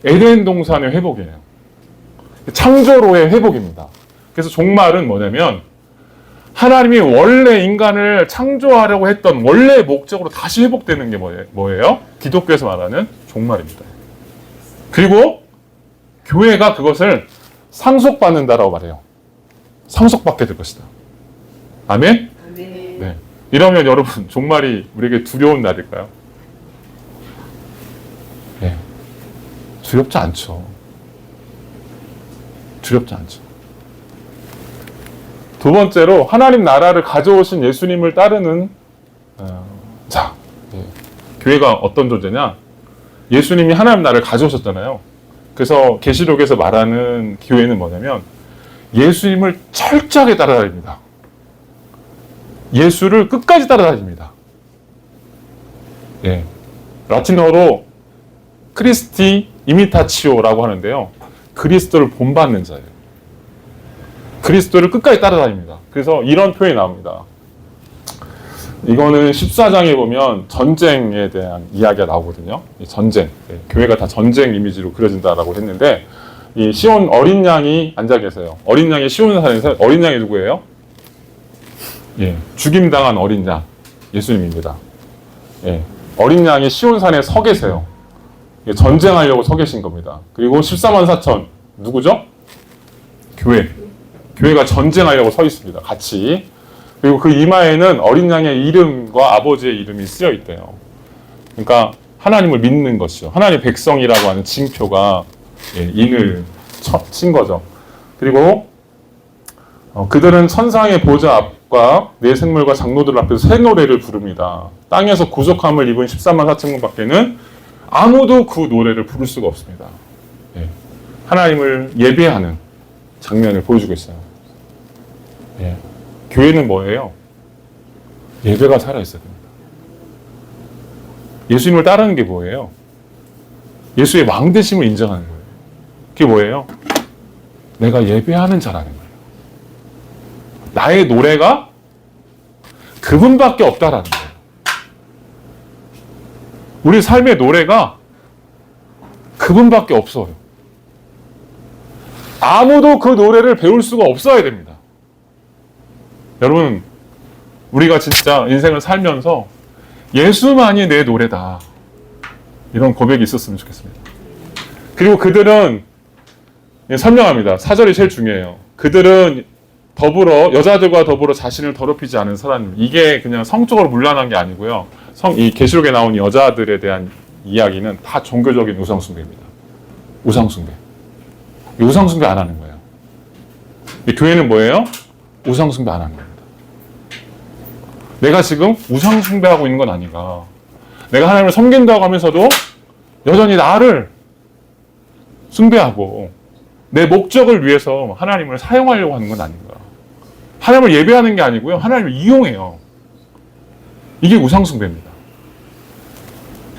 에덴 동산의 회복이에요. 창조로의 회복입니다. 그래서 종말은 뭐냐면 하나님이 원래 인간을 창조하려고 했던 원래의 목적으로 다시 회복되는 게 뭐예요? 기독교에서 말하는 종말입니다. 그리고 교회가 그것을 상속받는다라고 말해요. 상속받게 될 것이다. 아멘? 네. 이러면 여러분 종말이 우리에게 두려운 날일까요? 네. 두렵지 않죠. 두 번째로 하나님 나라를 가져오신 예수님을 따르는 교회가 어떤 존재냐? 예수님이 하나님 나라를 가져오셨잖아요. 그래서 계시록에서 말하는 교회는 뭐냐면 예수님을 철저하게 따라다닙니다. 예수를 끝까지 따라다닙니다. 예. 라틴어로 크리스티 이미타치오라고 하는데요. 그리스도를 본받는 자예요. 그리스도를 끝까지 따라다닙니다. 그래서 이런 표현이 나옵니다. 이거는 14장에 보면 전쟁에 대한 이야기가 나오거든요. 전쟁. 교회가 다 전쟁 이미지로 그려진다라고 했는데 이 시온 어린 양이 앉아 계세요. 어린 양이 시온산에서 어린 양이 누구예요? 예, 죽임당한 어린 양 예수님입니다. 예, 어린 양이 시온산에 서 계세요. 예, 전쟁하려고 서 계신 겁니다. 그리고 14만 4천 누구죠? 교회가 전쟁하려고 서 있습니다. 같이. 그리고 그 이마에는 어린 양의 이름과 아버지의 이름이 쓰여 있대요. 그러니까 하나님을 믿는 것이죠. 하나님의 백성이라고 하는 징표가 인을 친 거죠. 그리고 그들은 천상의 보좌 앞과 내 생물과 장로들 앞에서 새 노래를 부릅니다. 땅에서 구속함을 입은 14만 4천 명 밖에는 아무도 그 노래를 부를 수가 없습니다. 예. 하나님을 예배하는 장면을 보여주고 있어요. 예. 교회는 뭐예요? 예배가 살아있어야 됩니다. 예수님을 따르는 게 뭐예요? 예수의 왕되심을 인정하는 거예요. 그게 뭐예요? 내가 예배하는 자라는 거예요. 나의 노래가 그분밖에 없다라는 거예요. 우리 삶의 노래가 그분밖에 없어요. 아무도 그 노래를 배울 수가 없어야 됩니다. 여러분, 우리가 진짜 인생을 살면서 예수만이 내 노래다. 이런 고백이 있었으면 좋겠습니다. 그리고 그들은 설명합니다. 4절이 제일 중요해요. 그들은 여자들과 더불어 자신을 더럽히지 않은 사람. 이게 그냥 성적으로 문란한 게 아니고요. 이 계시록에 나온 여자들에 대한 이야기는 다 종교적인 우상숭배입니다. 우상숭배. 우상숭배 안 하는 거예요. 교회는 뭐예요? 우상숭배 안 하는 겁니다. 내가 지금 우상숭배하고 있는 건 아닌가. 내가 하나님을 섬긴다고 하면서도 여전히 나를 숭배하고 내 목적을 위해서 하나님을 사용하려고 하는 건 아닌가. 하나님을 예배하는 게 아니고요. 하나님을 이용해요. 이게 우상숭배입니다.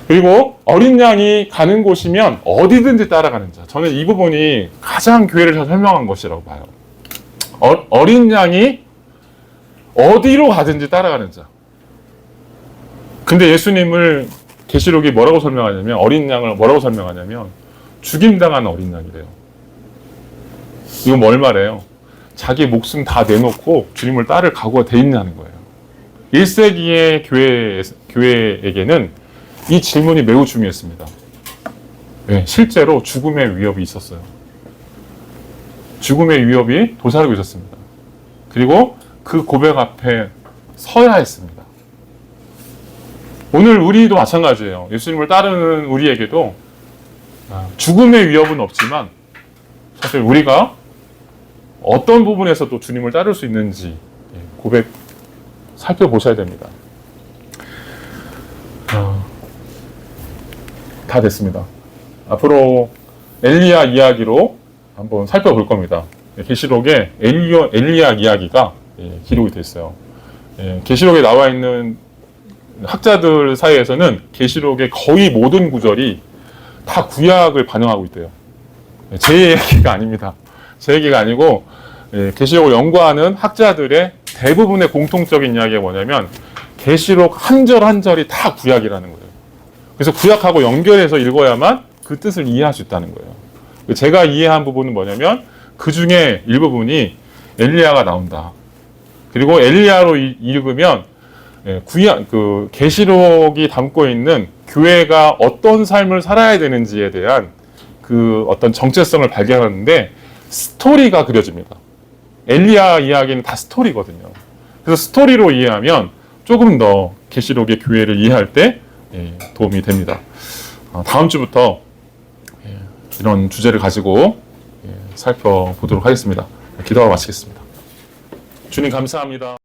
그리고 어린 양이 가는 곳이면 어디든지 따라가는 자. 저는 이 부분이 가장 교회를 잘 설명한 것이라고 봐요. 어린 양이 어디로 가든지 따라가는 자. 근데 예수님을 계시록이 뭐라고 설명하냐면, 어린 양을 뭐라고 설명하냐면 죽임당한 어린 양이래요. 이건 뭘 말해요? 자기 목숨 다 내놓고 주님을 따를 각오가 돼 있냐는 거예요. 1세기의 교회에게는 이 질문이 매우 중요했습니다. 네, 실제로 죽음의 위협이 있었어요. 죽음의 위협이 도사리고 있었습니다. 그리고 그 고백 앞에 서야 했습니다. 오늘 우리도 마찬가지예요. 예수님을 따르는 우리에게도 죽음의 위협은 없지만 사실 우리가 어떤 부분에서도 주님을 따를 수 있는지 고백 살펴보셔야 됩니다. 다 됐습니다. 앞으로 엘리야 이야기로 한번 살펴볼 겁니다. 계시록에 엘리야 이야기가 기록이 되어 있어요. 계시록에 나와 있는 학자들 사이에서는 계시록의 거의 모든 구절이 다 구약을 반영하고 있대요. 제 얘기가 아닙니다. 제 얘기가 아니고 계시록을 연구하는 학자들의 대부분의 공통적인 이야기가 뭐냐면 계시록 한 절 한 절이 다 구약이라는 거예요. 그래서 구약하고 연결해서 읽어야만 그 뜻을 이해할 수 있다는 거예요. 제가 이해한 부분은 뭐냐면 그 중에 일부분이 엘리야가 나온다. 그리고 엘리야로 읽으면 계시록이 담고 있는 교회가 어떤 삶을 살아야 되는지에 대한 그 어떤 정체성을 발견하는데 스토리가 그려집니다. 엘리야 이야기는 다 스토리거든요. 그래서 스토리로 이해하면 조금 더 계시록의 교회를 이해할 때 도움이 됩니다. 다음 주부터 이런 주제를 가지고 살펴보도록 하겠습니다. 기도하고 마치겠습니다. 주님 감사합니다.